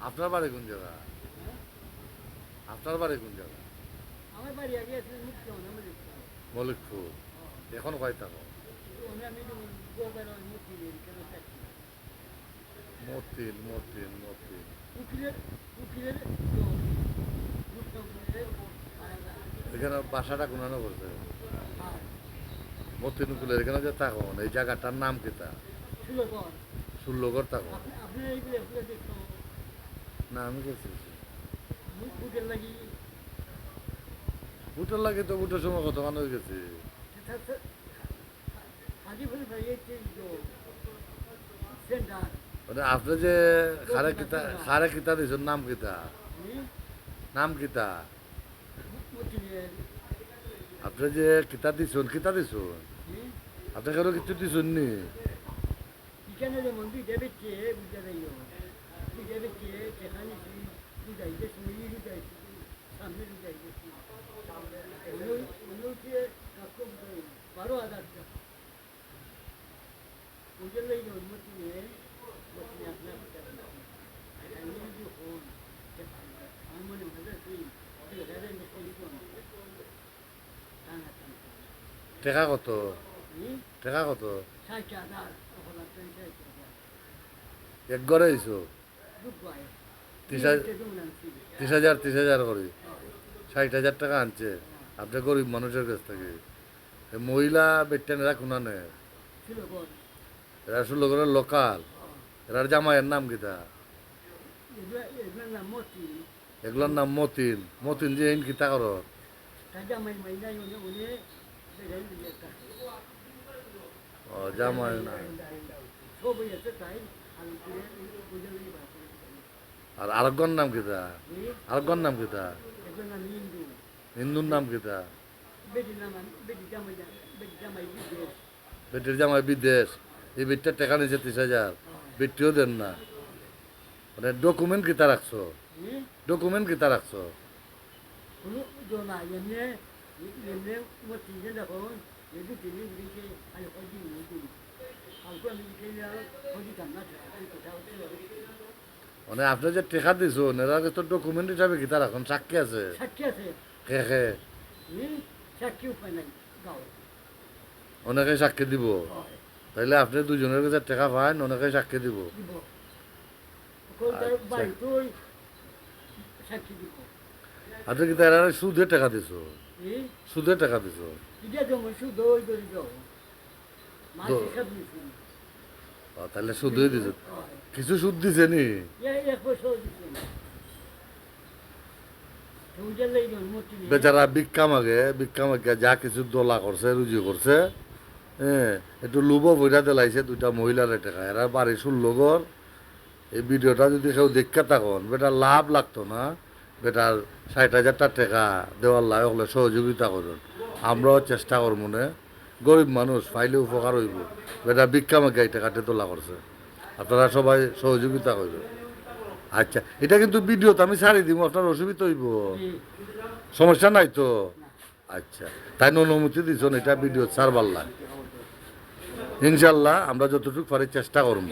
আপনার বাড়ি কোন জায়গা? আপনার বাড়ি কোন জায়গা? আমার বাড়ি আগে আছে মুক্তমন আমার মলিকপুর। এখন কয় থাকো? আমি গোবার মতিনের কেন থাকি মতিন মতিন মতিন। উকিলের উকিলের মুক্তমনের এখানে বাসাটা গুনানো করছে মতিন কুলের এখানে যে থাকো এই জায়গাটার নাম কিতা? সুলভর ষোল্লগড় থাকো? আপনি এইগুলো এগুলো দেখো না আমি গেছি। বুকের লাগি বুটের লাগে তো বুটের সময় কত মানুষ গেছে। হাজিপুর ভাই এই সেন্টার মানে আপনি যে খারে কিতা দিছেন নাম কিতা? নাম কিতা? মতিনের আপনি যে কিতা দিছেন কিতা দিছেন? আপনি কারো কিছু দিছেন নি? এখানে যেমন দুইটা বেচে বুঝতে পারি দুইটা বেচে সেখানে বুঝাইতেছি বুঝাইছি সামনে বুঝাইতেছি উন্নতি 12,000 টাকা ওদের লাগে উন্নতি নিয়ে আপনার আমি যখন আমার মনে হয় টাকা কত? টাকা কত? 60,000 এক ঘরে হইছো? 30,000 করে 60,000 টাকা আনছে আপনি গরিব মানুষের কাছ থেকে। মহিলা বেটেনেরা কোনা নেয়? এরা ষোলোগড়ের লোকাল। এরার জামাইয়ের নাম কিতা? এগুলোর নাম মতিন। মতিন যে ইন কিতা কর? ও জামাই না। আর আরেকগর নাম কিতা? আরেকগর নাম কিতা? হিন্দুর নাম কিতা? বেটির জামাই বিদেশ। এই বেটটার টাকা নিয়েছে 30,000। বেটিও দেন না। মানে ডকুমেন্ট কিতা রাখছো? ডকুমেন্ট কিতা রাখছো? মানে আপনি যে টেকা দিছো এরা তো ডকুমেন্ট হিসাবে কিতা রাখুন সাক্ষী আছে? কে কে? অনেকে সাক্ষী দিব। তাইলে আপনি দুজনের কাছে টাকা পান অনেকে সাক্ষী দিব। আপনি কি তারা সুদে টাকা দিছো? সুদে টাকা দিছো? তাহলে সুদই দিছো। কিছু সুদ দিছে নি? বেচারা ভিক্ষা মাগে যা কিছু দোলা করছে রুজি করছে হ্যাঁ একটু লুব বইটা দিলাইছে দুইটা মহিলার টাকা এরা বাড়ি 16 এই ভিডিওটা যদি কেউ দেখা থাকুন বেটার লাভ লাগতো না বেটার 60,000 টাকা দেওয়ার লাভ হলে সহযোগিতা করুন আমরাও চেষ্টা করবো না গরিব মানুষ পাইলে উপকার হইব বেটা ভিক্ষা মাগে এই টাকাটা তোলা করছে আপনারা সবাই সহযোগিতা করবেন। আচ্ছা এটা কিন্তু ভিডিওতে আমি ছাড়ি দিব আপনার অসুবিধা হইব সমস্যা নাই তো? আচ্ছা তাই অনুমতি দিচ্ছেন এটা ভিডিও ছাড়বার লাগে ইনশাল্লাহ আমরা যতটুকু পারি চেষ্টা করব।